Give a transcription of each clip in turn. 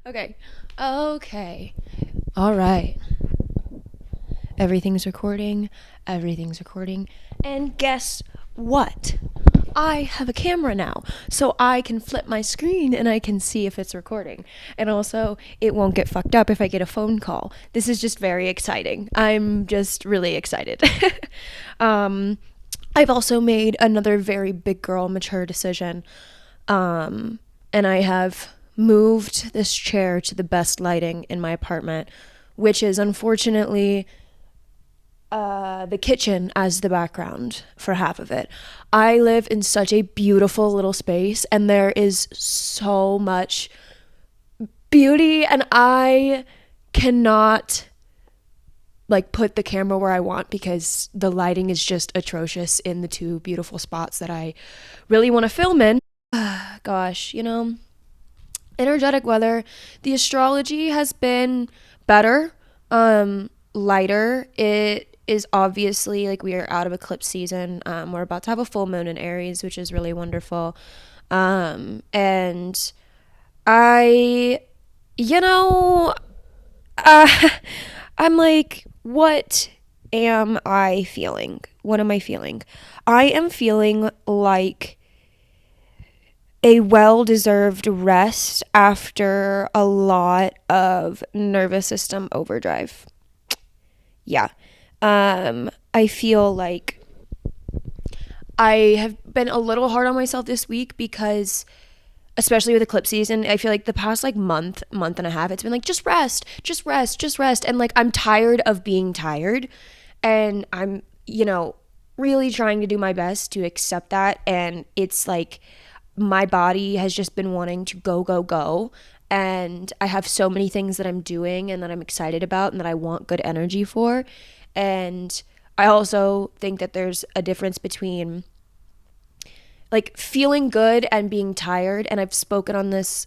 Okay. Okay. All right. Everything's recording. Everything's recording. And guess what? I have a camera now, so I can flip my screen and I can see if it's recording. And also, it won't get fucked up if I get a phone call. This is just very exciting. I'm just really excited. um, I've also made another very big girl mature decision. And I have moved this chair to the best lighting in my apartment, which is unfortunately the kitchen as the background for half of it. I live in such a beautiful little space, and there is so much beauty, and I cannot like put the camera where I want because the lighting is just atrocious in the two beautiful spots that I really want to film in. Gosh, energetic weather. The astrology has been better, lighter. It is obviously like we are out of eclipse season. We're about to have a full moon in Aries, which is really wonderful. And I, you know, uh, I'm like, what am I feeling? What am I feeling? I am feeling like a well-deserved rest after a lot of nervous system overdrive. Yeah. I feel like I have been a little hard on myself this week because especially with eclipse season, I feel like the past like month and a half, it's been like just rest, just rest, just rest. And like I'm tired of being tired. And I'm, really trying to do my best to accept that. And it's like my body has just been wanting to go, go, go. And I have so many things that I'm doing and that I'm excited about and that I want good energy for. And I also think that there's a difference between like feeling good and being tired. And I've spoken on this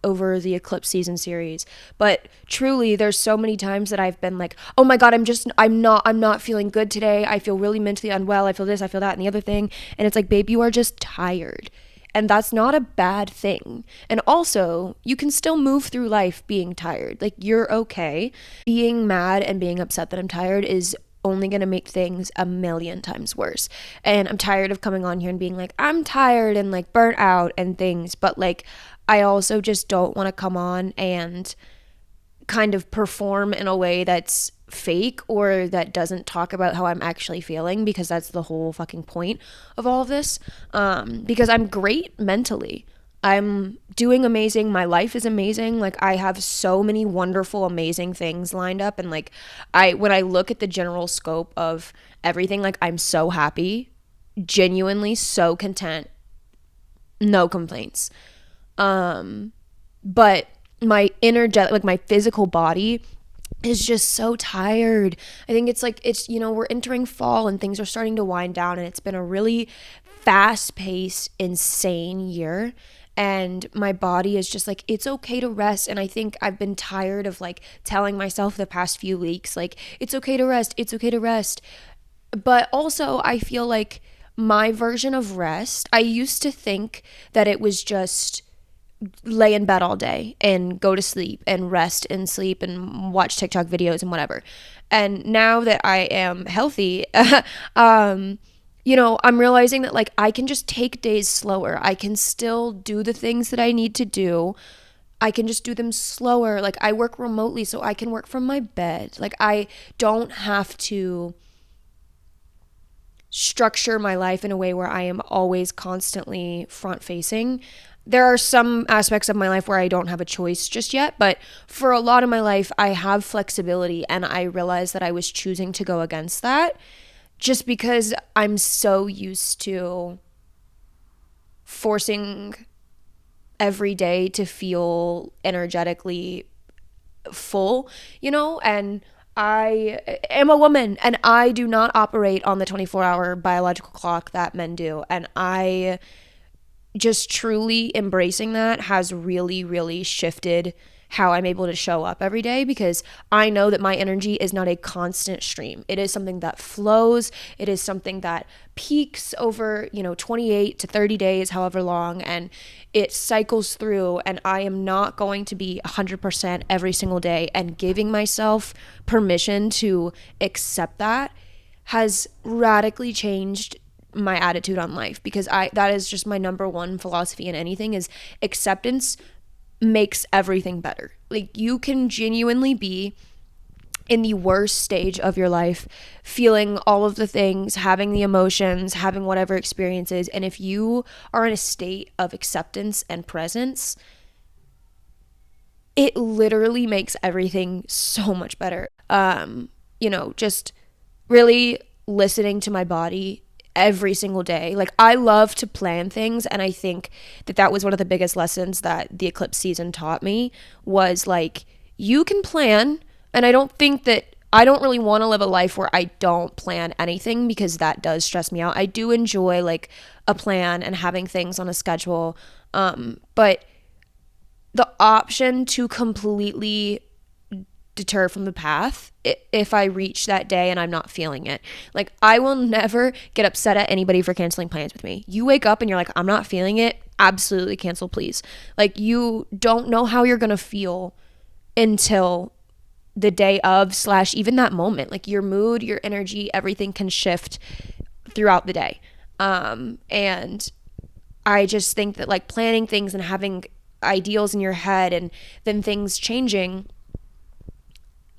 over the eclipse season series, but truly there's so many times that I've been like, oh my god, I'm not feeling good today. I feel really mentally unwell. I feel this, I feel that, and the other thing. And it's like, babe, you are just tired. And that's not a bad thing. And also, you can still move through life being tired. Like, you're okay. Being mad and being upset that I'm tired is only going to make things a million times worse. And I'm tired of coming on here and being like, I'm tired and like burnt out and things. But like, I also just don't want to come on and kind of perform in a way that's fake or that doesn't talk about how I'm actually feeling, because that's the whole fucking point of all of this. Because I'm great mentally. I'm doing amazing. My life is amazing. Like, I have so many wonderful, amazing things lined up. And like, when I look at the general scope of everything, like, I'm so happy, genuinely so content, no complaints. But my energetic, like my physical body is just so tired. I think it's like, we're entering fall and things are starting to wind down, and it's been a really fast-paced, insane year. And my body is just like, it's okay to rest. And I think I've been tired of like telling myself the past few weeks, like, it's okay to rest, it's okay to rest. But also, I feel like my version of rest, I used to think that it was just lay in bed all day and go to sleep and rest and sleep and watch TikTok videos and whatever. And now that I am healthy, I'm realizing that like I can just take days slower. I can still do the things that I need to do. I can just do them slower. Like, I work remotely, so I can work from my bed. Like, I don't have to structure my life in a way where I am always constantly front facing. There are some aspects of my life where I don't have a choice just yet, but for a lot of my life, I have flexibility, and I realized that I was choosing to go against that just because I'm so used to forcing every day to feel energetically full, and I am a woman, and I do not operate on the 24-hour biological clock that men do. And I just truly embracing that has really, really shifted how I'm able to show up every day, because I know that my energy is not a constant stream. It is something that flows. It is something that peaks over, 28 to 30 days, however long, and it cycles through. And I am not going to be 100% every single day, and giving myself permission to accept that has radically changed my attitude on life, because that is just my number one philosophy in anything, is acceptance makes everything better. Like, you can genuinely be in the worst stage of your life, feeling all of the things, having the emotions, having whatever experiences, and if you are in a state of acceptance and presence, it literally makes everything so much better. Just really listening to my body every single day. Like, I love to plan things, and I think that was one of the biggest lessons that the eclipse season taught me, was like, you can plan. And I don't really want to live a life where I don't plan anything, because that does stress me out. I do enjoy like a plan and having things on a schedule, but the option to completely deter from the path if I reach that day and I'm not feeling it. Like, I will never get upset at anybody for canceling plans with me. You wake up and you're like, I'm not feeling it, absolutely cancel, please. Like, you don't know how you're gonna feel until the day of / even that moment. Like, your mood, your energy, everything can shift throughout the day. And I just think that like planning things and having ideals in your head and then things changing,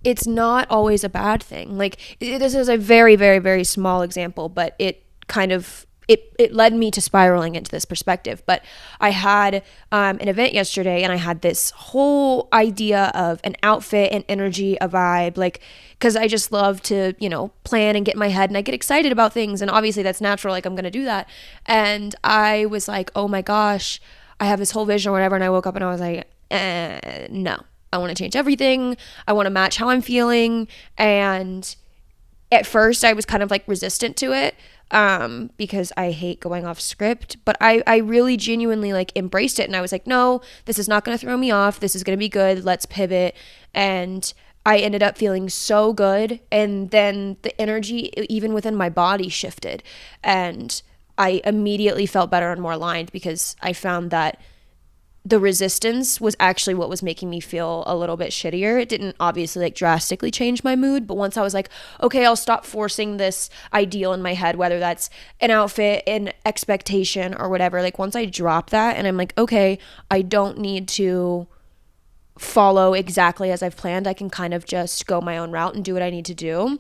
it's not always a bad thing. Like, this is a very, very, very small example, but it kind of, it led me to spiraling into this perspective. But I had an event yesterday, and I had this whole idea of an outfit, an energy, a vibe, like, because I just love to, plan and get in my head, and I get excited about things, and obviously that's natural, like, I'm going to do that. And I was like, oh my gosh, I have this whole vision or whatever, and I woke up and I was like, no. I want to change everything. I want to match how I'm feeling. And at first I was kind of like resistant to it, because I hate going off script, but I really genuinely like embraced it. And I was like, no, this is not going to throw me off. This is going to be good. Let's pivot. And I ended up feeling so good. And then the energy, even within my body, shifted. And I immediately felt better and more aligned, because I found that the resistance was actually what was making me feel a little bit shittier. It didn't obviously like drastically change my mood, but once I was like, okay, I'll stop forcing this ideal in my head, whether that's an outfit, an expectation, or whatever. Like, once I drop that and I'm like, okay, I don't need to follow exactly as I've planned, I can kind of just go my own route and do what I need to do,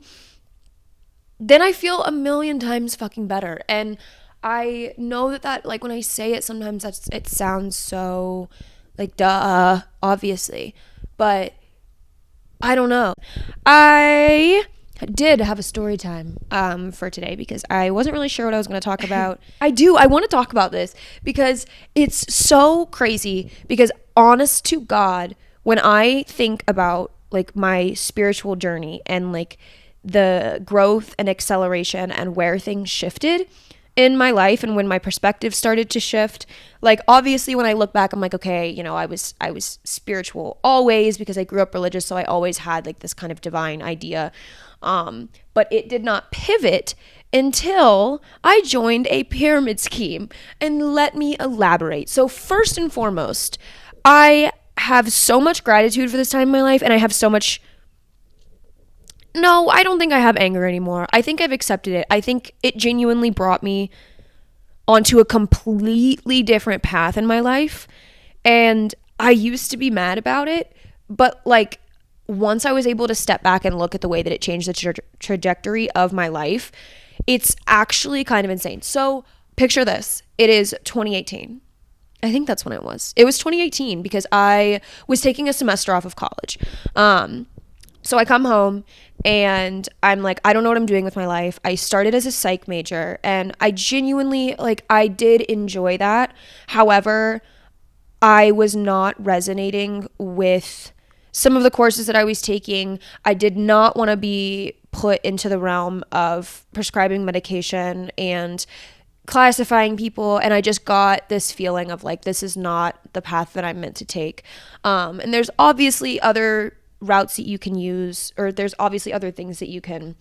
then I feel a million times fucking better. And I know that like, when I say it, sometimes it sounds so like, duh, obviously, but I don't know. I did have a story time for today, because I wasn't really sure what I was going to talk about. I want to talk about this because it's so crazy, because honest to God, when I think about like my spiritual journey and like the growth and acceleration and where things shifted in my life, and when my perspective started to shift, like, obviously when I look back, I'm like, okay, I was spiritual always, because I grew up religious, so I always had like this kind of divine idea, but it did not pivot until I joined a pyramid scheme. And let me elaborate. So first and foremost, I have so much gratitude for this time in my life, and I have so much, no, I don't think I have anger anymore. I think I've accepted it. I think it genuinely brought me onto a completely different path in my life. And I used to be mad about it. But like, once I was able to step back and look at the way that it changed the trajectory of my life, it's actually kind of insane. So picture this. It is 2018. I think that's when it was. It was 2018, because I was taking a semester off of college. So I come home and I'm like, I don't know what I'm doing with my life. I started as a psych major, and I genuinely, like, I did enjoy that. However, I was not resonating with some of the courses that I was taking. I did not want to be put into the realm of prescribing medication and classifying people, and I just got this feeling of like, this is not the path that I'm meant to take. And there's obviously other routes that you can use, or there's obviously other things that you can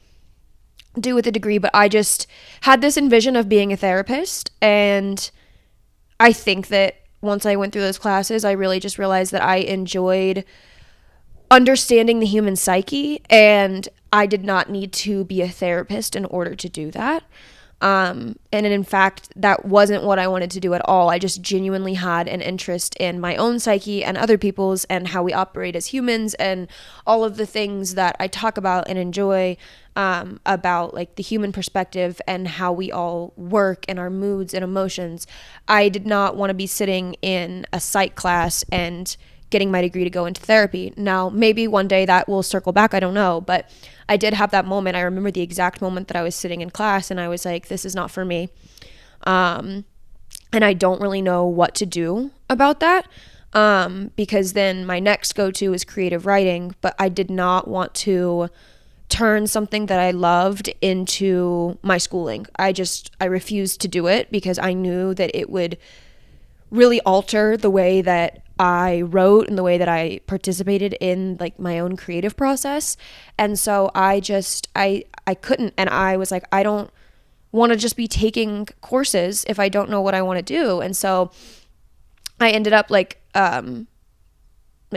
do with a degree, but I just had this envision of being a therapist. And I think that once I went through those classes, I really just realized that I enjoyed understanding the human psyche, and I did not need to be a therapist in order to do that. And in fact, that wasn't what I wanted to do at all. I just genuinely had an interest in my own psyche and other people's, and how we operate as humans, and all of the things that I talk about and enjoy, about like the human perspective and how we all work and our moods and emotions. I did not want to be sitting in a psych class and getting my degree to go into therapy. Now, maybe one day that will circle back, I don't know, but I did have that moment. I remember the exact moment that I was sitting in class and I was like, this is not for me. And I don't really know what to do about that, because then my next go-to is creative writing, but I did not want to turn something that I loved into my schooling. I refused to do it because I knew that it would really alter the way that I wrote and the way that I participated in like my own creative process. And so I couldn't, and I was like, I don't want to just be taking courses if I don't know what I want to do. And so I ended up like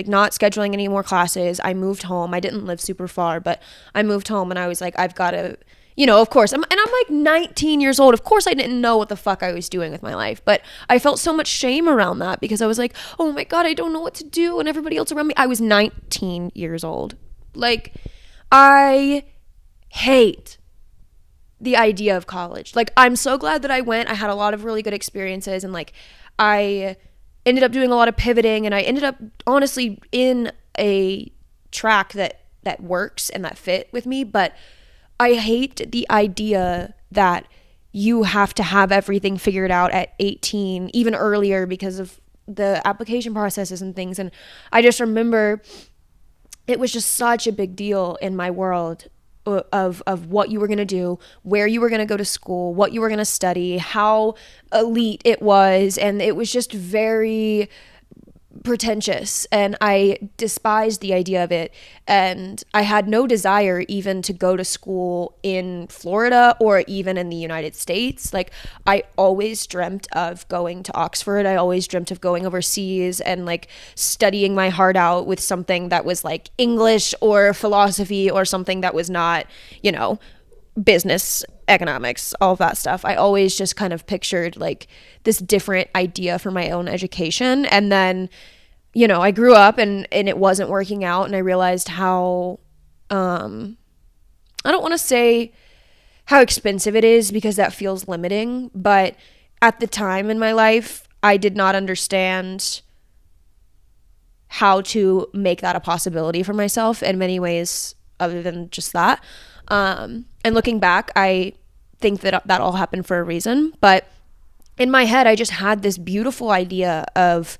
not scheduling any more classes. I moved home. I didn't live super far, but I moved home, and I was like, I've got to, of course, I'm like 19 years old. Of course I didn't know what the fuck I was doing with my life, but I felt so much shame around that because I was like, oh my God, I don't know what to do. And everybody else around me, I was 19 years old. Like, I hate the idea of college. Like, I'm so glad that I went. I had a lot of really good experiences, and like, I ended up doing a lot of pivoting, and I ended up honestly in a track that works and that fit with me. But I hate the idea that you have to have everything figured out at 18, even earlier, because of the application processes and things. And I just remember it was just such a big deal in my world of what you were going to do, where you were going to go to school, what you were going to study, how elite it was. And it was just very pretentious, and I despised the idea of it, and I had no desire even to go to school in Florida or even in the United States. Like, I always dreamt of going to Oxford. I always dreamt of going overseas and like studying my heart out with something that was like English or philosophy or something that was not, business, economics, all of that stuff. I always just kind of pictured like this different idea for my own education. And then, I grew up and it wasn't working out, and I realized how, I don't want to say how expensive it is because that feels limiting, but at the time in my life, I did not understand how to make that a possibility for myself in many ways other than just that. And looking back, I think that all happened for a reason. But in my head, I just had this beautiful idea of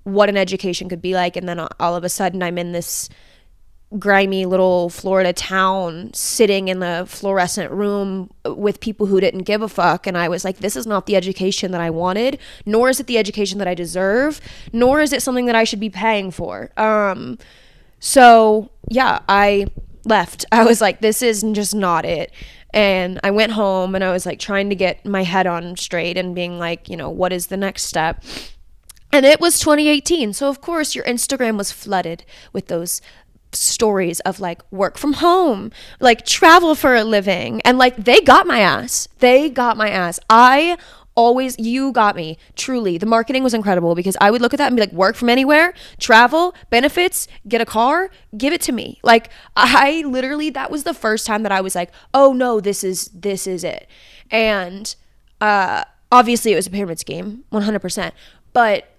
what an education could be like. And then all of a sudden, I'm in this grimy little Florida town sitting in a fluorescent room with people who didn't give a fuck. And I was like, this is not the education that I wanted, nor is it the education that I deserve, nor is it something that I should be paying for. So yeah, I left. I was like, this is just not it. And I went home, and I was like trying to get my head on straight and being like, what is the next step? And it was 2018. So of course your Instagram was flooded with those stories of like work from home, like travel for a living. And like, they got my ass. You got me. Truly. The marketing was incredible because I would look at that and be like, work from anywhere, travel, benefits, get a car, give it to me. Like, I literally, that was the first time that I was like, oh no, this is it. And obviously it was a pyramid scheme, 100%. But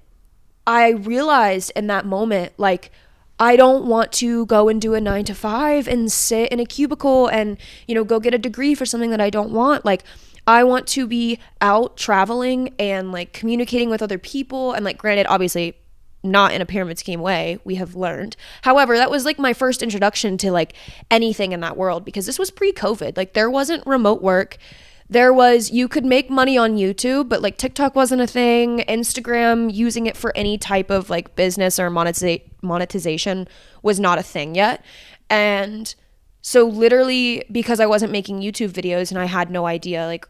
I realized in that moment, like, I don't want to go and do a 9-to-5 and sit in a cubicle and, go get a degree for something that I don't want. Like, I want to be out traveling and like communicating with other people. And like, granted, obviously not in a pyramid scheme way, we have learned. However, that was like my first introduction to like anything in that world, because this was pre-COVID. Like, there wasn't remote work. You could make money on YouTube, but like TikTok wasn't a thing. Instagram, using it for any type of like business or monetization was not a thing yet. And so literally, because I wasn't making YouTube videos and I had no idea like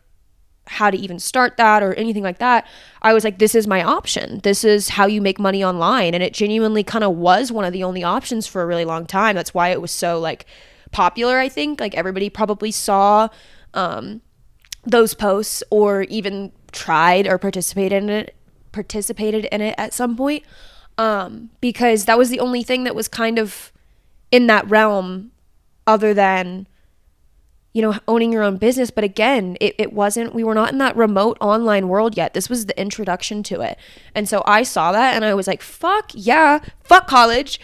how to even start that or anything like that, I was like, this is my option. This is how you make money online. And it genuinely kind of was one of the only options for a really long time. That's why it was so like popular, I think. Like everybody probably saw those posts or even tried or participated in it at some point, because that was the only thing that was kind of in that realm, other than, you know, owning your own business. But again, it wasn't, we were not in that remote online world yet. This was the introduction to it. And so I saw that and I was like, fuck yeah, fuck college.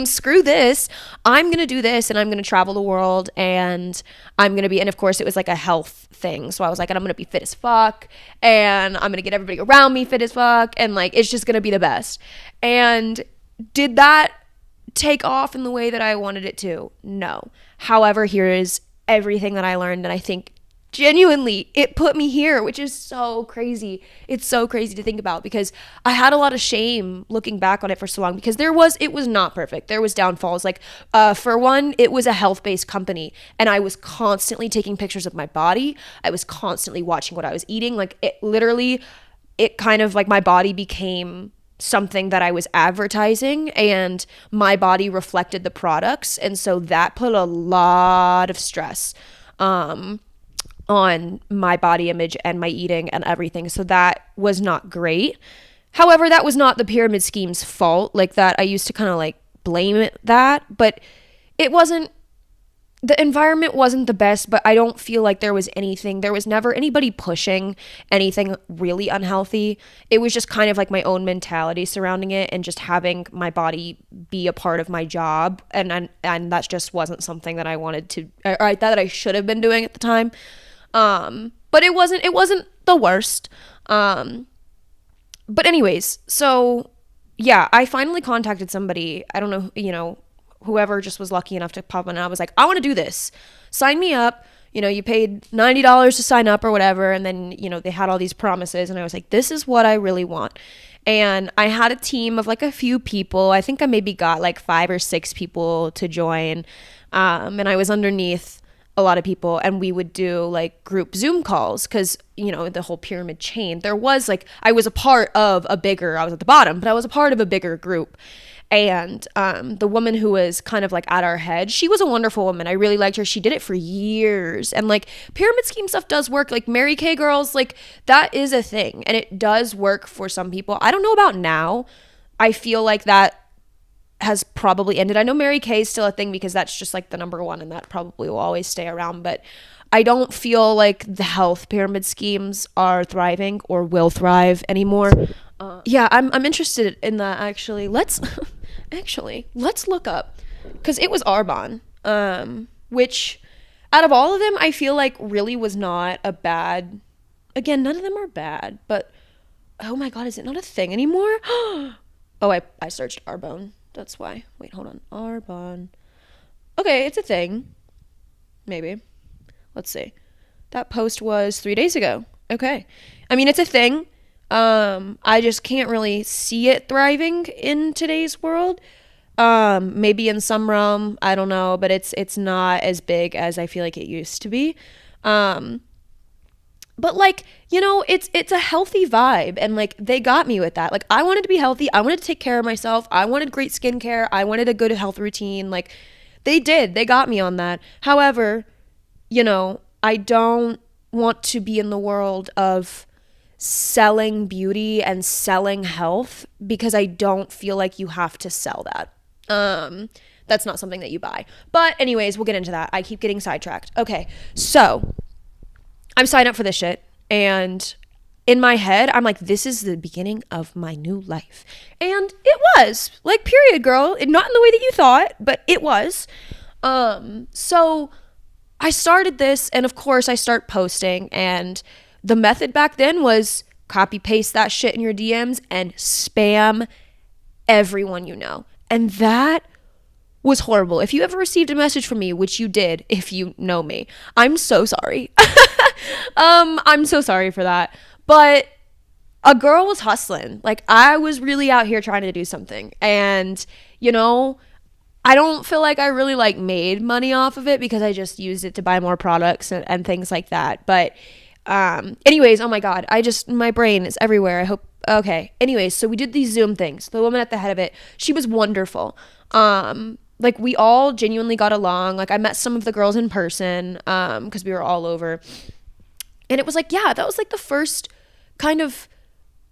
Screw this. I'm going to do this, and I'm going to travel the world, and I'm going to be, and of course it was like a health thing. So I was like, and I'm going to be fit as fuck, and I'm going to get everybody around me fit as fuck. And like, it's just going to be the best. And did that take off in the way that I wanted it to? No. However, here is everything that I learned, and I think genuinely it put me here, which is so crazy. It's so crazy to think about, because I had a lot of shame looking back on it for so long, because it was not perfect. There was downfalls. Like for one, it was a health-based company, and I was constantly taking pictures of my body. I was constantly watching what I was eating. Like it kind of like my body became something that I was advertising, and my body reflected the products. And so that put a lot of stress on my body image and my eating and everything. So that was not great. However, that was not the pyramid scheme's fault. Like that, I used to kind of like blame that, but it wasn't, the environment wasn't the best. But I don't feel like there was never anybody pushing anything really unhealthy. It was just kind of like my own mentality surrounding it, and just having my body be a part of my job. And that just wasn't something that I wanted to, or I thought that I should have been doing at the time. But it wasn't the worst. But anyways, so yeah, I finally contacted somebody. I don't know, you know, whoever just was lucky enough to pop in, and I was like, I want to do this. Sign me up. You know, you paid $90 to sign up or whatever. And then, you know, they had all these promises, and I was like, this is what I really want. And I had a team of like a few people. I think I maybe got like 5 or 6 people to join. And I was underneath a lot of people, and we would do like group Zoom calls, because, you know, the whole pyramid chain, there was like, I was at the bottom, but I was a part of a bigger group. And the woman who was kind of like at our head, she was a wonderful woman. I really liked her. She did it for years. And like pyramid scheme stuff does work. Like Mary Kay girls, like that is a thing, and it does work for some people. I don't know about now. I feel like that has probably ended. I know Mary Kay is still a thing, because that's just like the number one, and that probably will always stay around. But I don't feel like the health pyramid schemes are thriving or will thrive anymore. Yeah, I'm interested in that, actually. Let's look up, because it was Arbonne, which out of all of them, I feel like really was not a bad, again, none of them are bad, but oh my God, is it not a thing anymore? Oh, I searched Arbonne. That's why. Wait, hold on. Arbonne. Okay, it's a thing. Maybe. Let's see. That post was 3 days ago. Okay. I mean, it's a thing. I just can't really see it thriving in today's world. Maybe in some realm, I don't know, but it's not as big as I feel like it used to be. But like, you know, it's a healthy vibe, and like they got me with that. Like I wanted to be healthy. I wanted to take care of myself. I wanted great skincare. I wanted a good health routine. Like they got me on that. However, you know, I don't want to be in the world of selling beauty and selling health, because I don't feel like you have to sell that. That's not something that you buy. But anyways, we'll get into that. I keep getting sidetracked. Okay, so I'm signed up for this shit, and in my head, I'm like, this is the beginning of my new life. And it was, like, period, girl. Not in the way that you thought, but it was. So I started this, and of course I start posting, and the method back then was copy paste that shit in your DMs and spam everyone you know. And that was horrible. If you ever received a message from me, which you did, if you know me, I'm so sorry. I'm so sorry for that. But a girl was hustling. Like, I was really out here trying to do something. And, you know, I don't feel like I really like made money off of it because I just used it to buy more products and things like that. But anyways, oh my God, my brain is everywhere. I hope, okay. Anyways, so we did these Zoom things. The woman at the head of it, she was wonderful. Like, we all genuinely got along. Like, I met some of the girls in person, because we were all over. And it was like, yeah, that was like the first kind of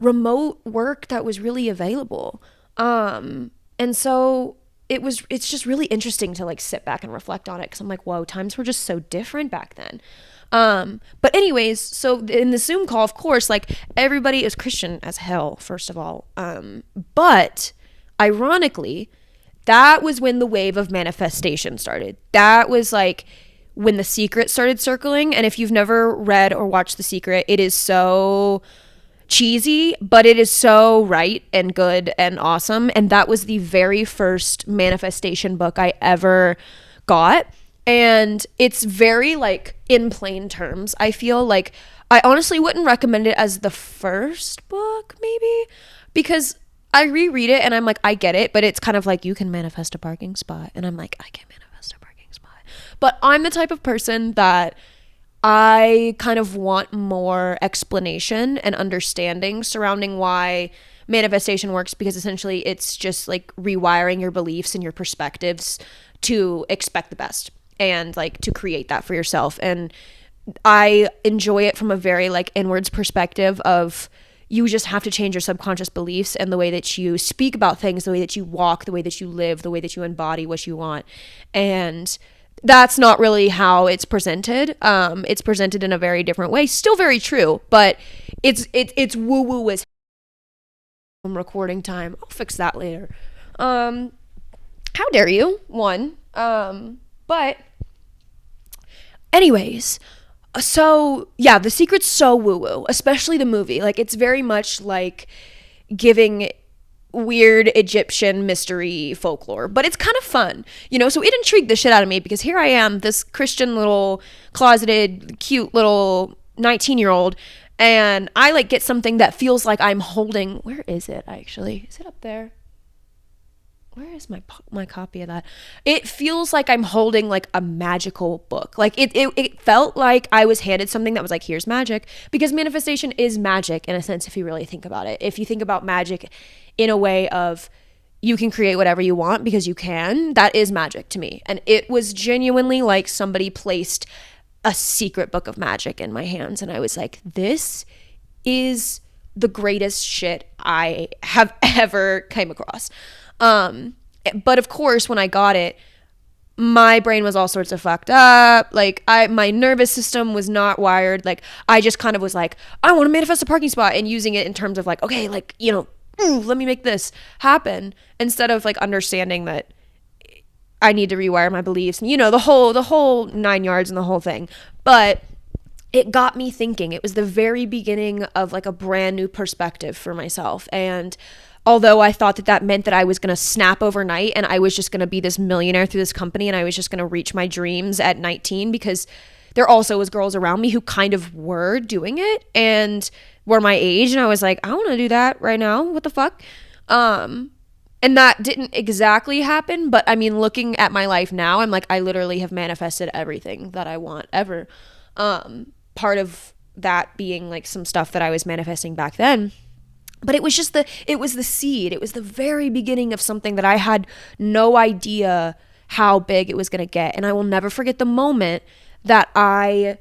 remote work that was really available. And so it's just really interesting to like sit back and reflect on it, because I'm like, whoa, times were just so different back then. But anyways, so in the Zoom call, of course, like, everybody is Christian as hell, first of all. But ironically, that was when the wave of manifestation started. That was like when The Secret started circling. And if you've never read or watched The Secret, it is so cheesy, but it is so right and good and awesome. And that was the very first manifestation book I ever got. And it's very like in plain terms. I feel like I honestly wouldn't recommend it as the first book, maybe, because I reread it and I'm like, I get it, but it's kind of like, you can manifest a parking spot. And I'm like, I can manifest a parking spot. But I'm the type of person that I kind of want more explanation and understanding surrounding why manifestation works, because essentially it's just like rewiring your beliefs and your perspectives to expect the best and like to create that for yourself. And I enjoy it from a very like inwards perspective of, you just have to change your subconscious beliefs and the way that you speak about things, the way that you walk, the way that you live, the way that you embody what you want. And that's not really how it's presented. It's presented in a very different way. Still very true, but it's woo woo as recording time. I'll fix that later. How dare you? One. But anyways, so yeah, The Secret's so woo woo, especially the movie. Like, it's very much like giving weird Egyptian mystery folklore, but it's kind of fun, you know? So it intrigued the shit out of me, because here I am, this Christian little closeted, cute little 19-year-old, and I like get something that feels like I'm holding, where is it actually? Is it up there? Where is my copy of that? It feels like I'm holding like a magical book. Like it felt like I was handed something that was like, here's magic, because manifestation is magic in a sense, if you really think about it. If you think about magic in a way of, you can create whatever you want because you can, that is magic to me. And it was genuinely like somebody placed a secret book of magic in my hands, and I was like, this is the greatest shit I have ever came across. But of course, when I got it, my brain was all sorts of fucked up. Like, my nervous system was not wired. Like, I just kind of was like, I want to manifest a parking spot, and using it in terms of like, okay, like, you know, let me make this happen, instead of like understanding that I need to rewire my beliefs, and, you know, the whole 9 yards and the whole thing. But it got me thinking. It was the very beginning of like a brand new perspective for myself. And although I thought that meant that I was going to snap overnight and I was just going to be this millionaire through this company and I was just going to reach my dreams at 19, because there also was girls around me who kind of were doing it and were my age. And I was like, I want to do that right now. What the fuck? And that didn't exactly happen. But I mean, looking at my life now, I'm like, I literally have manifested everything that I want ever. Part of that being like some stuff that I was manifesting back then. But it was the seed. It was the very beginning of something that I had no idea how big it was going to get. And I will never forget the moment that I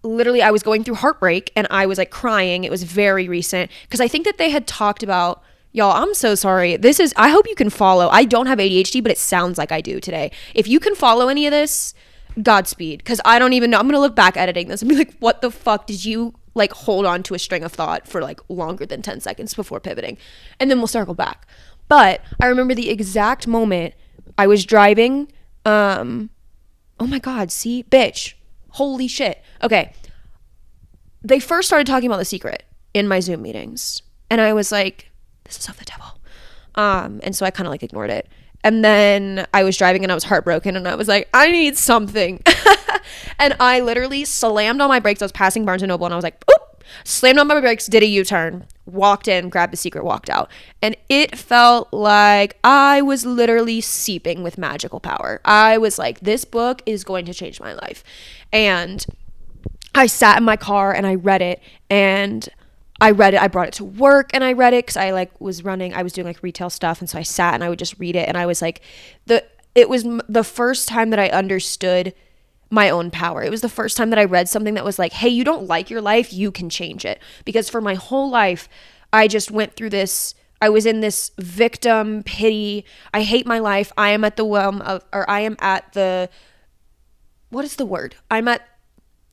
was going through heartbreak and I was like crying. It was very recent, because I think that they had talked about, y'all, I'm so sorry. I hope you can follow. I don't have ADHD, but it sounds like I do today. If you can follow any of this, Godspeed, because I don't even know. I'm going to look back editing this and be like, what the fuck did you like hold on to a string of thought for like longer than 10 seconds before pivoting? And then we'll circle back. But I remember the exact moment I was driving. Oh my God, see, bitch, holy shit. Okay. They first started talking about The Secret in my Zoom meetings. And I was like, this is of the devil. And so I kind of like ignored it. And then I was driving and I was heartbroken and I was like, I need something. And I literally slammed on my brakes. I was passing Barnes and Noble and I was like, oop, slammed on my brakes, did a U-turn, walked in, grabbed the secret, walked out. And it felt like I was literally seeping with magical power. I was like, this book is going to change my life. And I sat in my car and I read it, and I brought it to work and I read it because I was doing like retail stuff, and so I sat and I would just read it, and I was like, it was the first time that I understood my own power. It was the first time that I read something that was like, hey, you don't like your life, you can change it. Because for my whole life, I just went through this, I was in this victim pity, I hate my life, I am at the what is the word?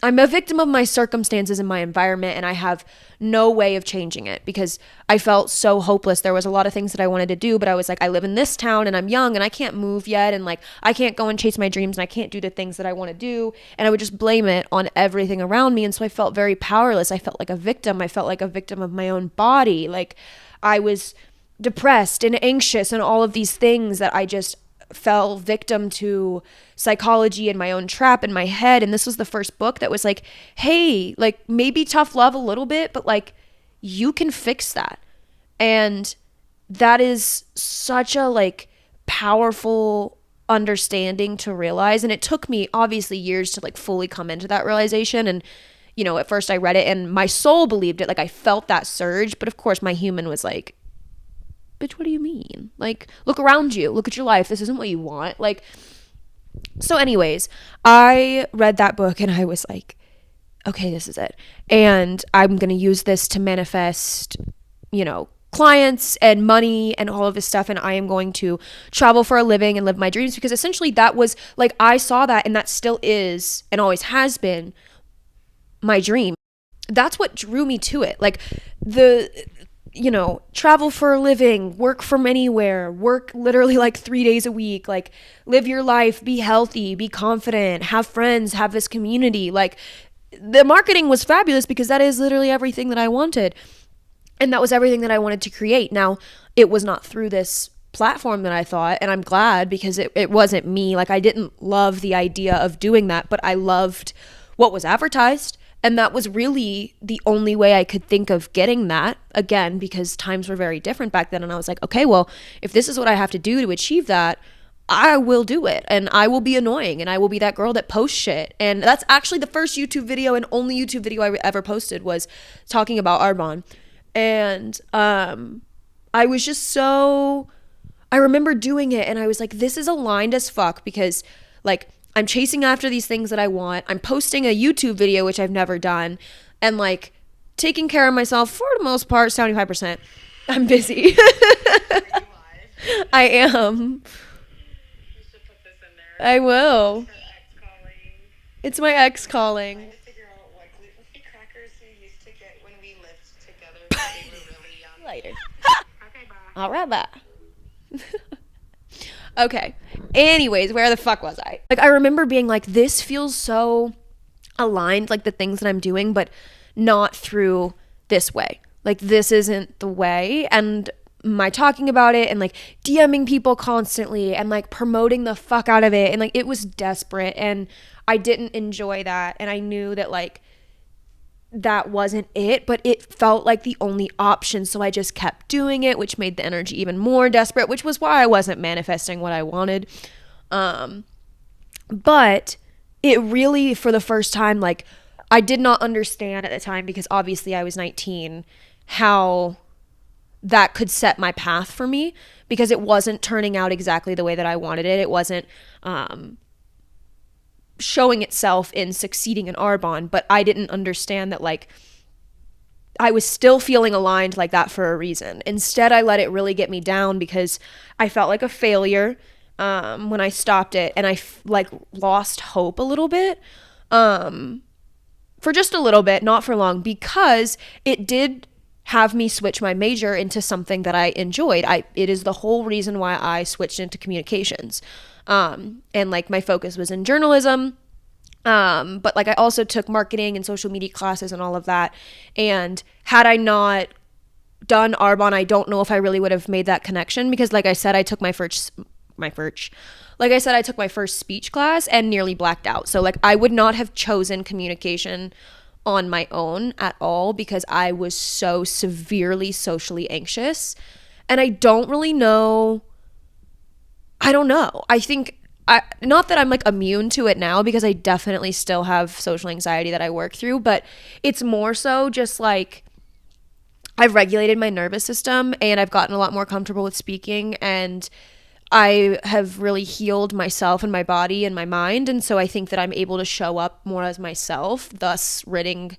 I'm a victim of my circumstances and my environment, and I have no way of changing it because I felt so hopeless. There was a lot of things that I wanted to do, but I was like, I live in this town and I'm young and I can't move yet, and like I can't go and chase my dreams and I can't do the things that I want to do, and I would just blame it on everything around me. And so I felt very powerless. I felt like a victim. I felt like a victim of my own body. Like I was depressed and anxious and all of these things that I just fell victim to psychology and my own trap in my head. And this was the first book that was like, hey, like maybe tough love a little bit, but like you can fix that. And that is such a like powerful understanding to realize. And it took me obviously years to like fully come into that realization. And you know, at first I read it and my soul believed it. Like I felt that surge, but of course my human was like, bitch, what do you mean? Like, look around you. Look at your life. This isn't what you want. Like, so anyways, I read that book and I was like, okay, this is it. And I'm going to use this to manifest, you know, clients and money and all of this stuff. And I am going to travel for a living and live my dreams, because essentially that was like, I saw that, and that still is and always has been my dream. That's what drew me to it. Like travel for a living, work from anywhere, work literally like 3 days a week, like live your life, be healthy, be confident, have friends, have this community. Like the marketing was fabulous because that is literally everything that I wanted. And that was everything that I wanted to create. Now, it was not through this platform that I thought, and I'm glad, because it wasn't me. Like I didn't love the idea of doing that, but I loved what was advertised. And that was really the only way I could think of getting that, again, because times were very different back then. And I was like, okay, well, if this is what I have to do to achieve that, I will do it. And I will be annoying. And I will be that girl that posts shit. And that's actually the first YouTube video and only YouTube video I ever posted, was talking about Arbonne. And I was just I remember doing it and I was like, this is aligned as fuck, because like, I'm chasing after these things that I want. I'm posting a YouTube video, which I've never done, and like taking care of myself for the most part, 75%. I'm busy. I am. You should put this in there. I will. It's my ex calling. I just figure out what crackers we used to get when we lived together when we were really young. Later. Okay, bye. All right, bye. Okay. Anyways, where the fuck was I? Like, I remember being like, this feels so aligned, like the things that I'm doing, but not through this way. Like, this isn't the way. And my talking about it and like DMing people constantly and like promoting the fuck out of it. And like, it was desperate and I didn't enjoy that. And I knew that like, that wasn't it, but it felt like the only option. So I just kept doing it, which made the energy even more desperate, which was why I wasn't manifesting what I wanted. But it really, for the first time, like I did not understand at the time, because obviously I was 19, how that could set my path for me, because it wasn't turning out exactly the way that I wanted it. It wasn't, showing itself in succeeding in Arbonne, but I didn't understand that like I was still feeling aligned like that for a reason. Instead, I let it really get me down, because I felt like a failure when I stopped it, and I like lost hope a little bit, for just a little bit, not for long, because it did have me switch my major into something that I enjoyed. It is the whole reason why I switched into communications. And like my focus was in journalism. But like I also took marketing and social media classes and all of that. And had I not done Arbonne, I don't know if I really would have made that connection, because like I said, I took my like I said, I took my first speech class and nearly blacked out. So like I would not have chosen communication on my own at all because I was so severely socially anxious. And I don't really know. I don't know. I think not that I'm like immune to it now because I definitely still have social anxiety that I work through, but it's more so just like I've regulated my nervous system and I've gotten a lot more comfortable with speaking, and I have really healed myself and my body and my mind. And so I think that I'm able to show up more as myself, thus ridding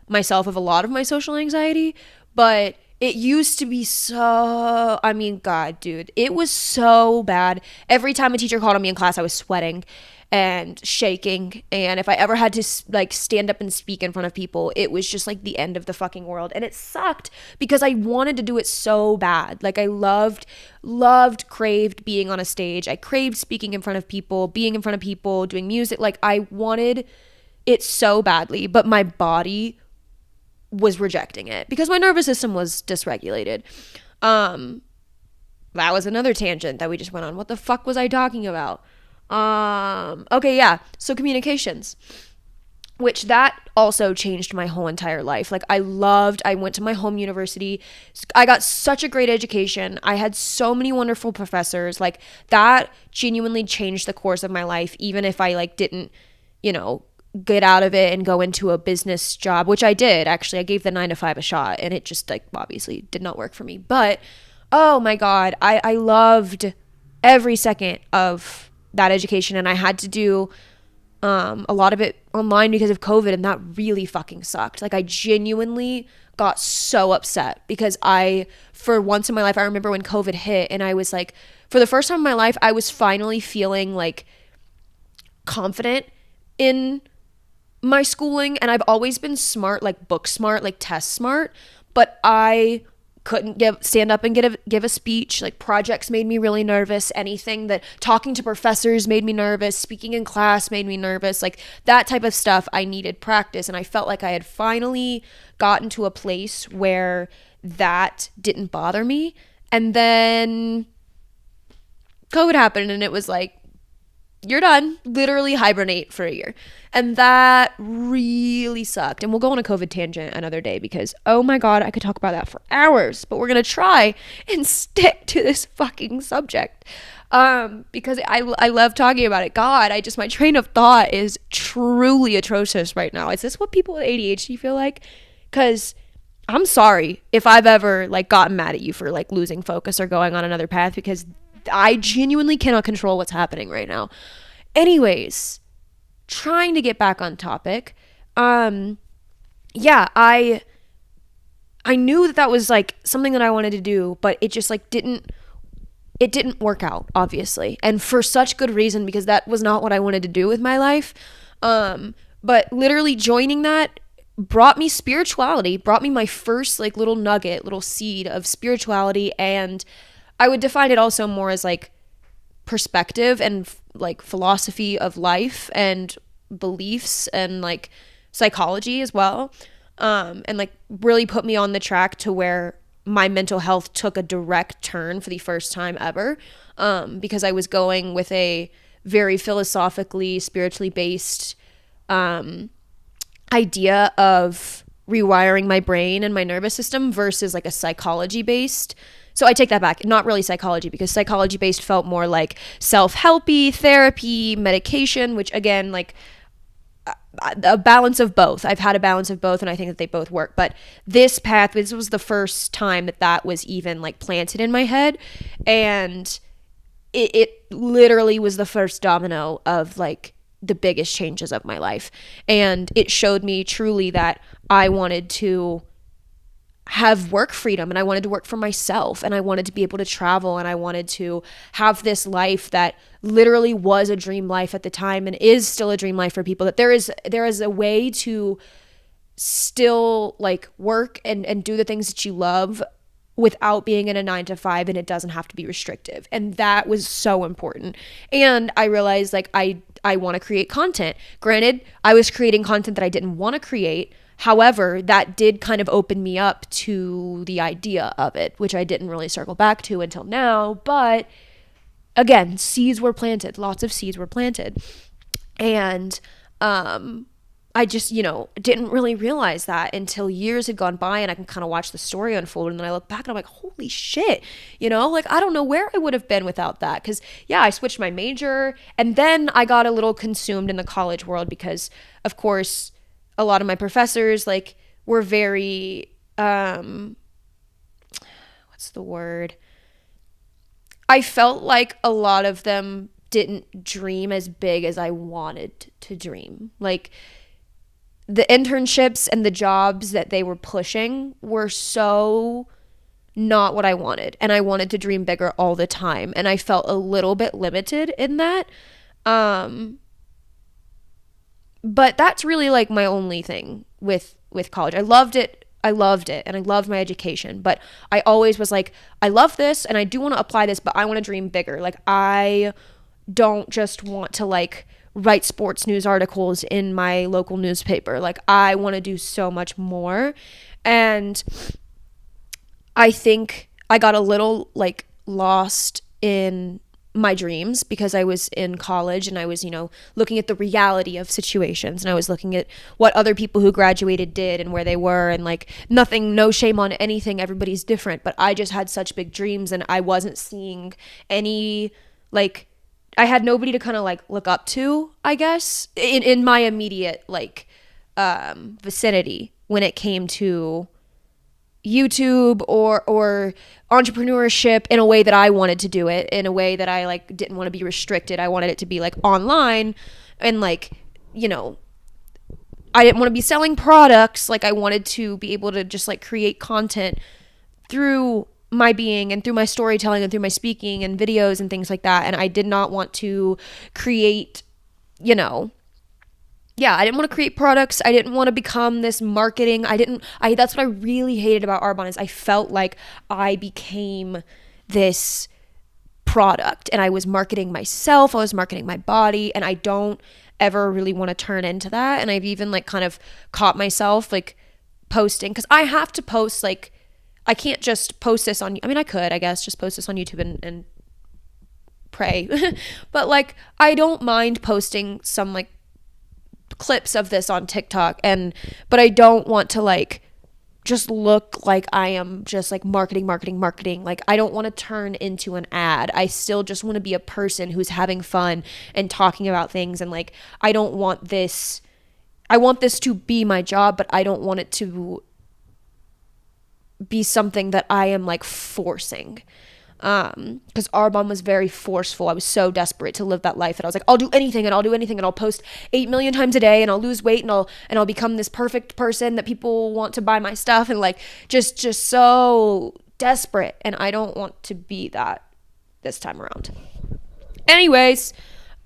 myself of a lot of my social anxiety. But it used to be so, I mean, God, dude, it was so bad. Every time a teacher called on me in class, I was sweating and shaking. And if I ever had to like stand up and speak in front of people, it was just like the end of the fucking world. And it sucked because I wanted to do it so bad. Like I craved being on a stage. I craved speaking in front of people, being in front of people, doing music. Like I wanted it so badly, but my body was rejecting it because my nervous system was dysregulated. That was another tangent that we just went on. What the fuck was I talking about? Okay, yeah. So communications, which that also changed my whole entire life. Like I went to my home university. I got such a great education. I had so many wonderful professors. Like that genuinely changed the course of my life, even if I like didn't, get out of it and go into a business job, which I did. Actually, I gave the 9 to 5 a shot and it just like obviously did not work for me. But oh my God, I loved every second of that education, and I had to do a lot of it online because of COVID, and that really fucking sucked. Like I genuinely got so upset because for once in my life, I remember when COVID hit and I was like, for the first time in my life, I was finally feeling like confident in my schooling. And I've always been smart, like book smart, like test smart, but I couldn't stand up and give a speech. Like projects made me really nervous. Anything that talking to professors made me nervous. Speaking in class made me nervous. Like that type of stuff, I needed practice. And I felt like I had finally gotten to a place where that didn't bother me. And then COVID happened and it was like, you're done. Literally hibernate for a year. And that really sucked. And we'll go on a COVID tangent another day because, oh my God, I could talk about that for hours. But we're going to try and stick to this fucking subject because I love talking about it. God, my train of thought is truly atrocious right now. Is this what people with ADHD feel like? Because I'm sorry if I've ever like gotten mad at you for like losing focus or going on another path, because I genuinely cannot control what's happening right now. Anyways, trying to get back on topic. Yeah, I knew that was like something that I wanted to do, but it just like didn't work out, obviously. And for such good reason, because that was not what I wanted to do with my life. But literally joining that brought me spirituality, brought me my first like little nugget, little seed of spirituality. And I would define it also more as like perspective and like philosophy of life and beliefs and like psychology as well. And like really put me on the track to where my mental health took a direct turn for the first time ever. Because I was going with a very philosophically, spiritually based idea of rewiring my brain and my nervous system versus like a psychology based. So I take that back. Not really psychology, because psychology based felt more like self-helpy, therapy, medication, which again, like a balance of both. I've had a balance of both and I think that they both work. But this was the first time that was even like planted in my head. And it literally was the first domino of like the biggest changes of my life. And it showed me truly that I wanted to have work freedom and I wanted to work for myself and I wanted to be able to travel and I wanted to have this life that literally was a dream life at the time and is still a dream life for people, that there is a way to still like work and do the things that you love without being in a 9 to 5, and it doesn't have to be restrictive. And that was so important. And I realized like I want to create content. Granted, I was creating content that I didn't want to create. However, that did kind of open me up to the idea of it, which I didn't really circle back to until now. But again, seeds were planted, lots of seeds were planted. And I just, didn't really realize that until years had gone by and I can kind of watch the story unfold. And then I look back and I'm like, holy shit, like I don't know where I would have been without that. Cause yeah, I switched my major and then I got a little consumed in the college world because, of course, a lot of my professors like were very, what's the word? I felt like a lot of them didn't dream as big as I wanted to dream. Like the internships and the jobs that they were pushing were so not what I wanted. And I wanted to dream bigger all the time. And I felt a little bit limited in that. But that's really like my only thing with college. I loved it. I loved it and I loved my education, but I always was like, I love this and I do want to apply this, but I want to dream bigger. Like I don't just want to like write sports news articles in my local newspaper. Like I want to do so much more. And I think I got a little like lost in my dreams because I was in college and I was, looking at the reality of situations and I was looking at what other people who graduated did and where they were and like nothing, no shame on anything. Everybody's different, but I just had such big dreams and I wasn't seeing any like I had nobody to kind of like look up to, I guess, in my immediate like vicinity when it came to YouTube or entrepreneurship in a way that I wanted to do it, in a way that I like didn't want to be restricted. I wanted it to be like online and like, I didn't want to be selling products. Like I wanted to be able to just like create content through my being and through my storytelling and through my speaking and videos and things like that. And I did not want to create, I didn't want to create products. I didn't want to become this marketing. That's what I really hated about Arbonne is I felt like I became this product and I was marketing myself. I was marketing my body and I don't ever really want to turn into that. And I've even like kind of caught myself like posting because I have to post like, I can't just post this on, I mean, I could, I guess, just post this on YouTube and pray. But like, I don't mind posting some like clips of this on TikTok but I don't want to like just look like I am just like marketing. Like I don't want to turn into an ad. I still just want to be a person who's having fun and talking about things and like I want this to be my job, but I don't want it to be something that I am like forcing. Because Arbonne was very forceful. I was so desperate to live that life that I was like, I'll do anything and I'll post 8 million times a day and I'll lose weight and I'll become this perfect person that people want to buy my stuff and like just so desperate. And I don't want to be that this time around. Anyways,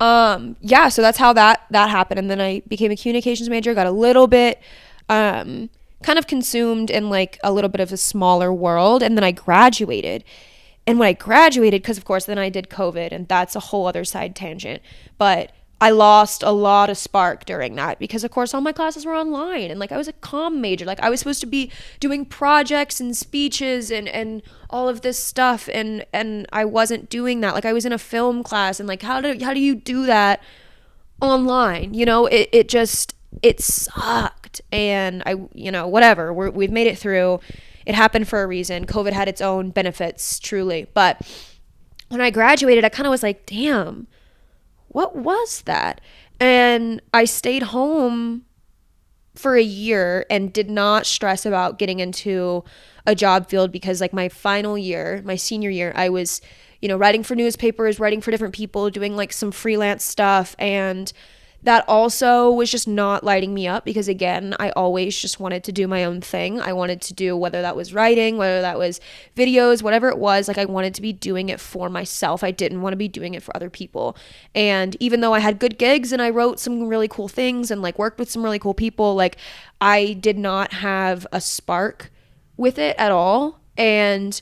so that's how that happened. And then I became a communications major, got a little bit kind of consumed in like a little bit of a smaller world, and then I graduated. And when I graduated, because of course then I did COVID, and that's a whole other side tangent, but I lost a lot of spark during that because of course all my classes were online and like I was a comm major. Like I was supposed to be doing projects and speeches and all of this stuff and I wasn't doing that. Like I was in a film class and like how do you do that online? It sucked. And I, whatever, we've made it through. It happened for a reason. COVID had its own benefits, truly. But when I graduated, I kind of was like, damn, what was that? And I stayed home for a year and did not stress about getting into a job field because like my final year, my senior year, I was, writing for newspapers, writing for different people, doing like some freelance stuff. And that also was just not lighting me up because again, I always just wanted to do my own thing. I wanted to do whether that was writing, whether that was videos, whatever it was, like I wanted to be doing it for myself. I didn't want to be doing it for other people. And even though I had good gigs and I wrote some really cool things and like worked with some really cool people, like I did not have a spark with it at all. And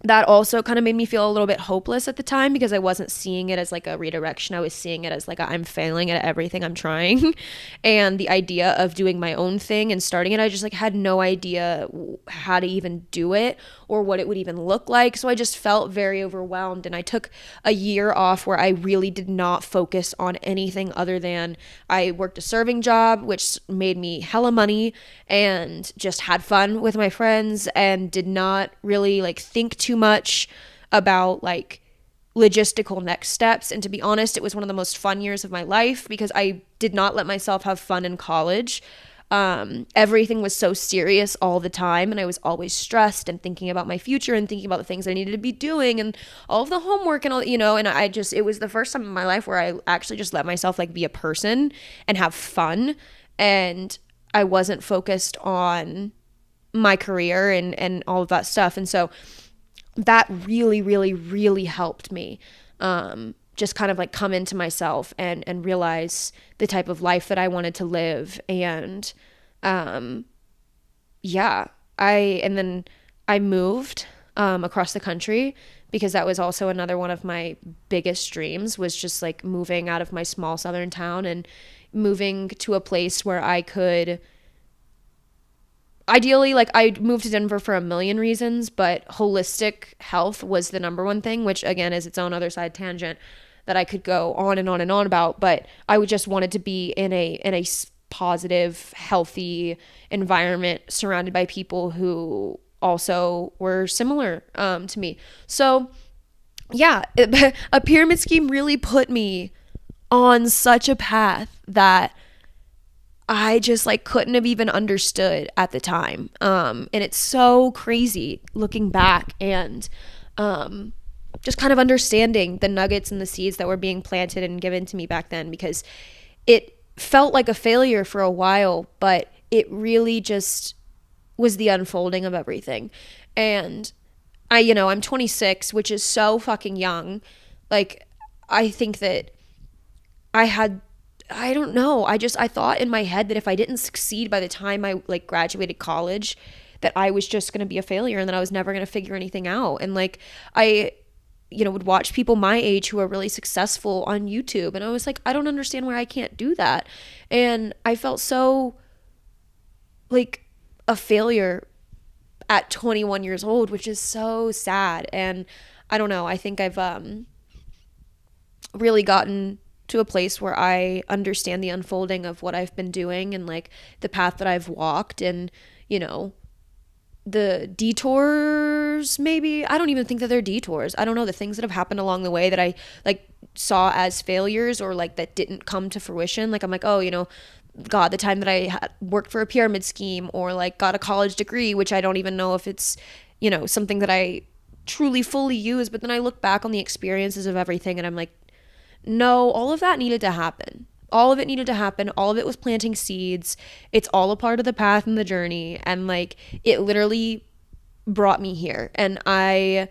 that also kind of made me feel a little bit hopeless at the time because I wasn't seeing it as like a redirection. I was seeing it as like I'm failing at everything I'm trying. And the idea of doing my own thing and starting it, I just like had no idea how to even do it or what it would even look like. So I just felt very overwhelmed, and I took a year off where I really did not focus on anything other than I worked a serving job, which made me hella money, and just had fun with my friends and did not really like think too much about like logistical next steps. And to be honest, it was one of the most fun years of my life because I did not let myself have fun in college. Everything was so serious all the time, and I was always stressed and thinking about my future and thinking about the things I needed to be doing and all of the homework and all, and I just, it was the first time in my life where I actually just let myself like be a person and have fun. And I wasn't focused on my career and all of that stuff. And so that really, really, really helped me just kind of like come into myself and realize the type of life that I wanted to live. And yeah, and then I moved across the country because that was also another one of my biggest dreams, was just like moving out of my small southern town and moving to a place where I could ideally, like, I moved to Denver for a million reasons, but holistic health was the number one thing, which again is its own other side tangent that I could go on and on and on about. But I would just wanted to be in a positive, healthy environment surrounded by people who also were similar to me. So yeah, a pyramid scheme really put me on such a path that I just like couldn't have even understood at the time. And it's so crazy looking back and just kind of understanding the nuggets and the seeds that were being planted and given to me back then, because it felt like a failure for a while, but it really just was the unfolding of everything. And I'm 26, which is so fucking young. Like, I think that I don't know. I thought in my head that if I didn't succeed by the time I like graduated college, that I was just going to be a failure and that I was never going to figure anything out. And like, I, would watch people my age who are really successful on YouTube. And I was like, I don't understand why I can't do that. And I felt so like a failure at 21 years old, which is so sad. And I don't know. I think I've really gotten to a place where I understand the unfolding of what I've been doing and like the path that I've walked, and the detours, maybe I don't even think that they're detours. I don't know, the things that have happened along the way that I like saw as failures or like that didn't come to fruition. Like I'm like, oh, God, the time that I had worked for a pyramid scheme or like got a college degree, which I don't even know if it's something that I truly fully use. But then I look back on the experiences of everything and I'm like, no, all of that needed to happen. All of it needed to happen. All of it was planting seeds. It's all a part of the path and the journey. And like, it literally brought me here. And I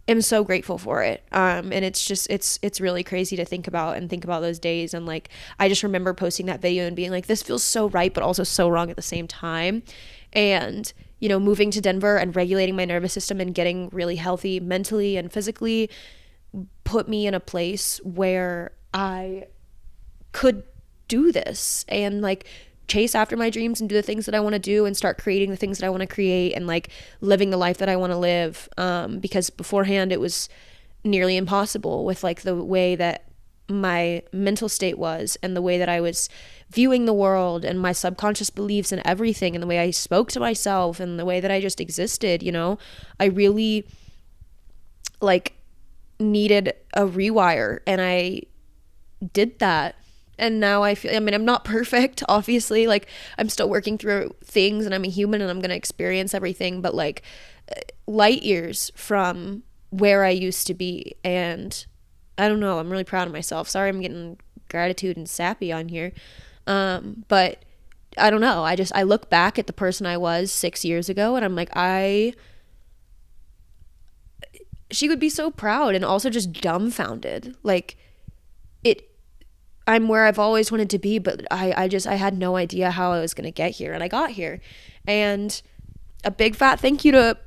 am so grateful for it. And it's just, it's really crazy to think about those days. And like, I just remember posting that video and being like, this feels so right, but also so wrong at the same time. And, moving to Denver and regulating my nervous system and getting really healthy mentally and physically put me in a place where I could do this and like chase after my dreams and do the things that I want to do and start creating the things that I want to create and like living the life that I want to live. Because beforehand it was nearly impossible with like the way that my mental state was and the way that I was viewing the world and my subconscious beliefs and everything and the way I spoke to myself and the way that I just existed. I really like needed a rewire, and I did that. And now I'm not perfect, obviously, like I'm still working through things and I'm a human and I'm going to experience everything, but like light years from where I used to be. And I don't know, I'm really proud of myself. Sorry, I'm getting gratitude and sappy on here. But I don't know. I look back at the person I was 6 years ago and I'm like, she would be so proud and also just dumbfounded. Like I'm where I've always wanted to be, but I had no idea how I was going to get here, and I got here. And a big fat thank you to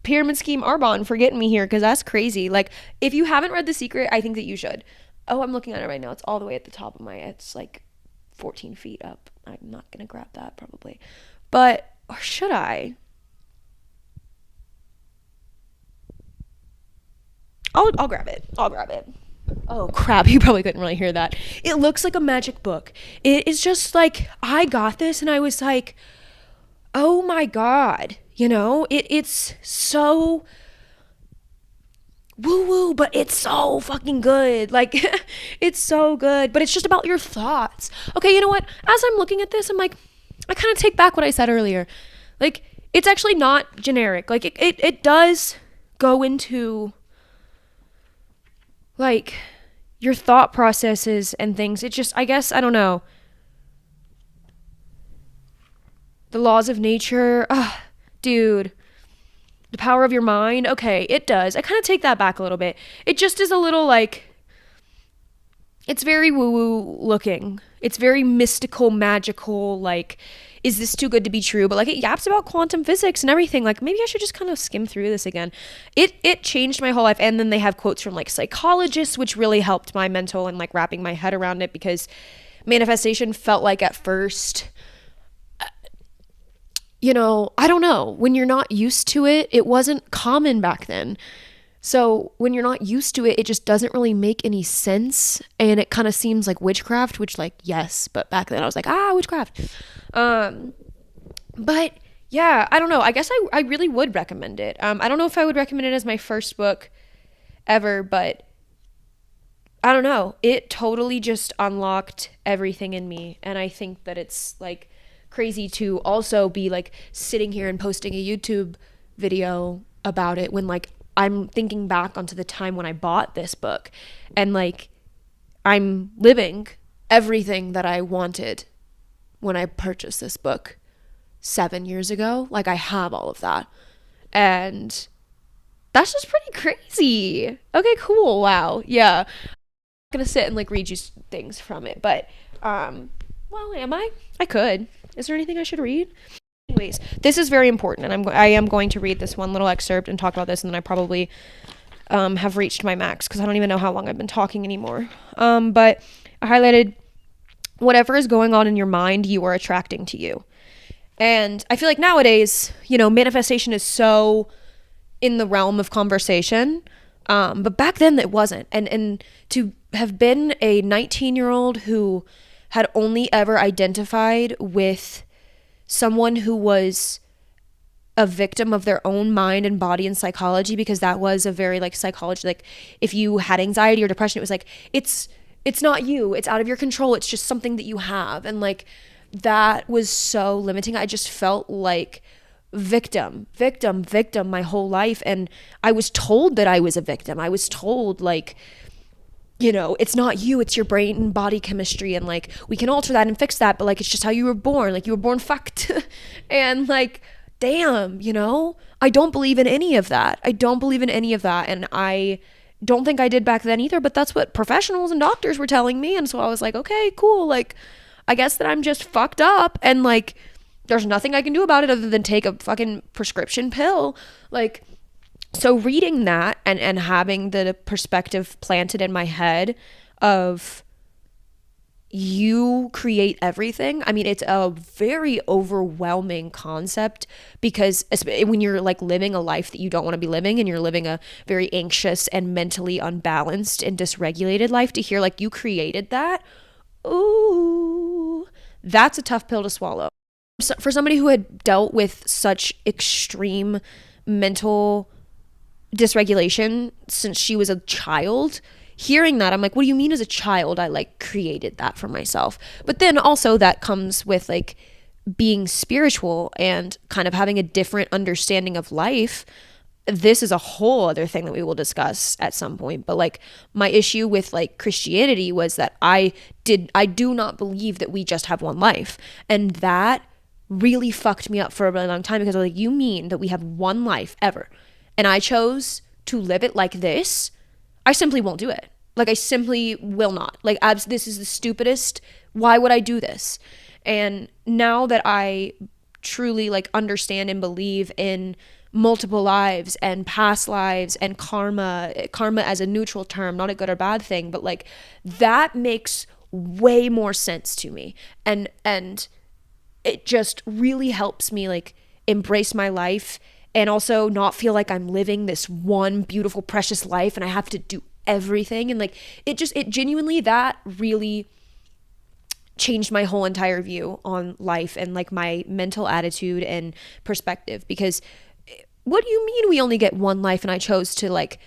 Pyramid Scheme Arbonne for getting me here, because that's crazy. Like, if you haven't read The Secret, I think that you should. Oh, I'm looking at it right now. It's all the way at the top of my, it's like 14 feet up. I'm not going to grab that probably. But, or should I? I'll grab it. I'll grab it. Oh crap, you probably couldn't really hear that. It looks like a magic book. It is just like, I got this and I was like, oh my God. You know, it's so woo woo, but it's so fucking good. Like, it's so good, but it's just about your thoughts. Okay, you know what? As I'm looking at this, I'm like, I kind of take back what I said earlier. Like, it's actually not generic. Like, it does go into, like, your thought processes and things. It just, I guess, I don't know. The laws of nature. Dude. The power of your mind. Okay, it does. I kind of take that back a little bit. It just is a little like, it's very woo-woo looking. It's very mystical, magical, like, is this too good to be true? But like, it yaps about quantum physics and everything. Like, maybe I should just kind of skim through this again. It changed my whole life. And then they have quotes from like psychologists, which really helped my mental and like wrapping my head around it, because manifestation felt like at first, you know, I don't know, when you're not used to it, it wasn't common back then. So when you're not used to it, it just doesn't really make any sense. And it kind of seems like witchcraft, which like, yes, but back then I was like, witchcraft. But yeah, I don't know. I guess I really would recommend it. I don't know if I would recommend it as my first book ever, but I don't know. It totally just unlocked everything in me. And I think that it's like crazy to also be like sitting here and posting a YouTube video about it when like I'm thinking back onto the time when I bought this book, and like I'm living everything that I wanted when I purchased this book 7 years ago. Like, I have all of that, and that's just pretty crazy. Okay, cool. Wow. Yeah. I'm gonna sit and like read you things from it, but well, am I could. Is there anything I should read? Anyways, this is very important, and I am going to read this one little excerpt and talk about this, and then I probably have reached my max, because I don't even know how long I've been talking anymore. But I highlighted, whatever is going on in your mind, you are attracting to you. And I feel like nowadays, you know, manifestation is so in the realm of conversation, but back then it wasn't. And to have been a 19-year-old who had only ever identified with someone who was a victim of their own mind and body and psychology, because that was a very like psychology, like if you had anxiety or depression, it was like, it's not you, it's out of your control, it's just something that you have. And like, that was so limiting. I just felt like victim my whole life. And I was told that I was a victim. I was told like, you know, it's not you, it's your brain and body chemistry, and like we can alter that and fix that, but like it's just how you were born, like you were born fucked. And like, damn, you know, I don't believe in any of that. And I don't think I did back then either, but that's what professionals and doctors were telling me. And so I was like, okay, cool, like I guess that I'm just fucked up, and like there's nothing I can do about it other than take a fucking prescription pill. Like, so reading that and having the perspective planted in my head of you create everything. I mean, it's a very overwhelming concept, because when you're like living a life that you don't want to be living, and you're living a very anxious and mentally unbalanced and dysregulated life, to hear like you created that, ooh, that's a tough pill to swallow. So for somebody who had dealt with such extreme mental dysregulation since she was a child, hearing that, I'm like, what do you mean as a child I like created that for myself? But then also that comes with like being spiritual and kind of having a different understanding of life. This is a whole other thing that we will discuss at some point. But like, my issue with like Christianity was that I do not believe that we just have one life. And that really fucked me up for a really long time, because I was like, you mean that we have one life ever, and I chose to live it like this? I simply won't do it. Like, I simply will not. Like, this is the stupidest. Why would I do this? And now that I truly like understand and believe in multiple lives and past lives and karma as a neutral term, not a good or bad thing, but like that makes way more sense to me. And it just really helps me like embrace my life and also not feel like I'm living this one beautiful precious life and I have to do everything. And like it genuinely, that really changed my whole entire view on life and like my mental attitude and perspective. Because what do you mean we only get one life? And I chose to like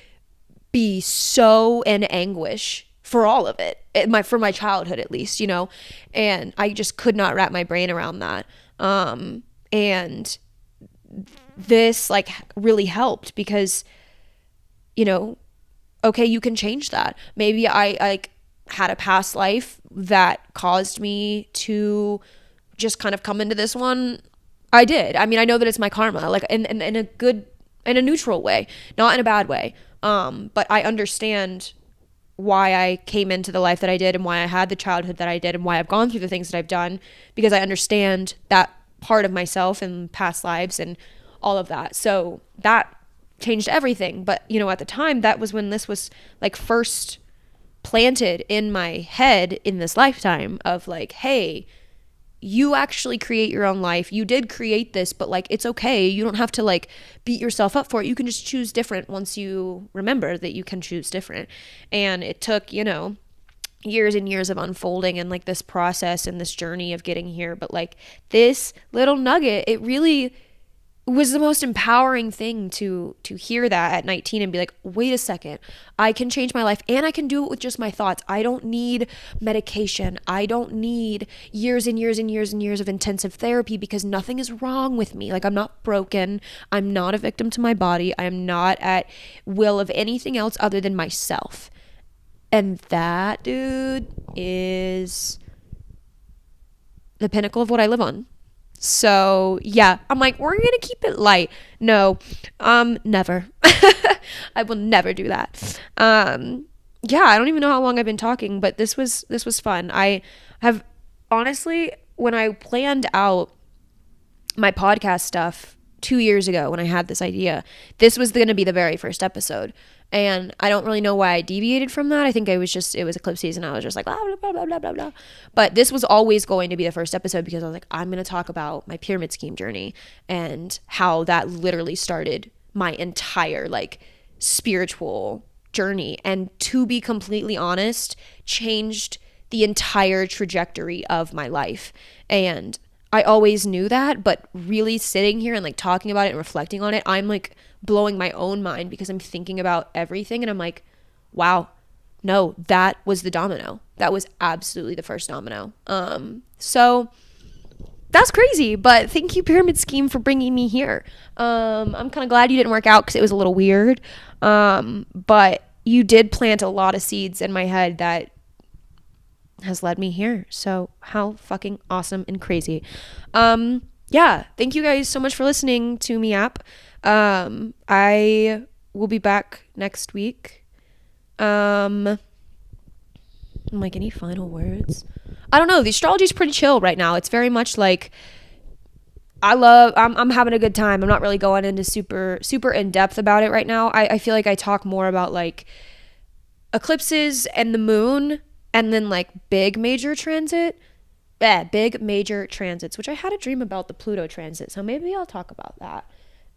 be so in anguish for all of it, for my childhood at least, you know. And I just could not wrap my brain around that. And this like really helped because, you know, okay, you can change that. Maybe I like had a past life that caused me to just kind of come into this one. I did. I mean, I know that it's my karma, like in a good, in a neutral way, not in a bad way. But I understand why I came into the life that I did and why I had the childhood that I did and why I've gone through the things that I've done, because I understand that part of myself and past lives and all of that. So that changed everything. But, you know, at the time, that was when this was like first planted in my head in this lifetime of like, hey, you actually create your own life. You did create this, but like, it's okay. You don't have to like beat yourself up for it. You can just choose different once you remember that you can choose different. And it took, you know, years and years of unfolding and like this process and this journey of getting here. But like this little nugget, it really was the most empowering thing to hear that at 19 and be like, wait a second, I can change my life and I can do it with just my thoughts. I don't need medication. I don't need years and years and years and years of intensive therapy because nothing is wrong with me. Like, I'm not broken. I'm not a victim to my body. I am not at will of anything else other than myself. And that, dude, is the pinnacle of what I live on. So yeah, I'm like, we're gonna keep it light. No, never. I will never do that. Yeah, I don't even know how long I've been talking, but this was fun. I have honestly, when I planned out my podcast stuff 2 years ago when I had this idea, this was going to be the very first episode. And I don't really know why I deviated from that. I think it was eclipse season. I was just like, blah, blah, blah, blah, blah, blah, blah. But this was always going to be the first episode because I was like, I'm going to talk about my pyramid scheme journey and how that literally started my entire like spiritual journey. And to be completely honest, changed the entire trajectory of my life. And I always knew that, but really sitting here and like talking about it and reflecting on it, I'm like blowing my own mind because I'm thinking about everything and I'm like, wow, no, that was the domino. That was absolutely the first domino. So that's crazy, but thank you, Pyramid Scheme, for bringing me here. I'm kind of glad you didn't work out because it was a little weird. But you did plant a lot of seeds in my head that has led me here. So how fucking awesome and crazy. Yeah, thank you guys so much for listening to me app. I will be back next week. I'm like, any final words? I don't know. The astrology is pretty chill right now. It's very much like I'm having a good time. I'm not really going into super in depth about it right now. I feel like I talk more about like eclipses and the moon and then like big major transits, which I had a dream about the Pluto transit. So maybe I'll talk about that.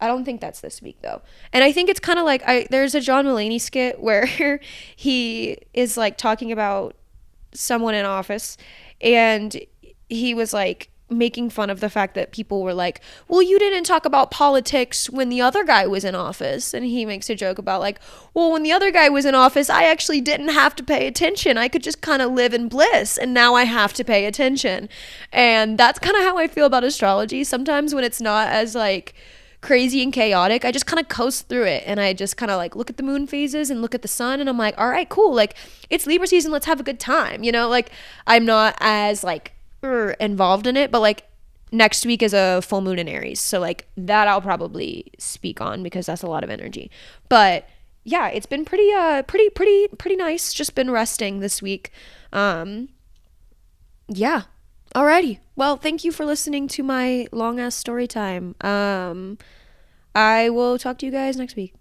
I don't think that's this week though. And I think it's kind of like there's a John Mulaney skit where he is like talking about someone in office and he was like making fun of the fact that people were like, well, you didn't talk about politics when the other guy was in office. And he makes a joke about like, well, when the other guy was in office, I actually didn't have to pay attention. I could just kind of live in bliss. And now I have to pay attention. And that's kind of how I feel about astrology. Sometimes when it's not as like crazy and chaotic, I just kind of coast through it. And I just kind of like look at the moon phases and look at the sun. And I'm like, all right, cool. Like, it's Libra season. Let's have a good time. You know, like I'm not as like involved in it, but like next week is a full moon in Aries, so like that I'll probably speak on because that's a lot of energy. But yeah, it's been pretty nice. Just been resting this week. Yeah, alrighty, well, thank you for listening to my long ass story time. I will talk to you guys next week.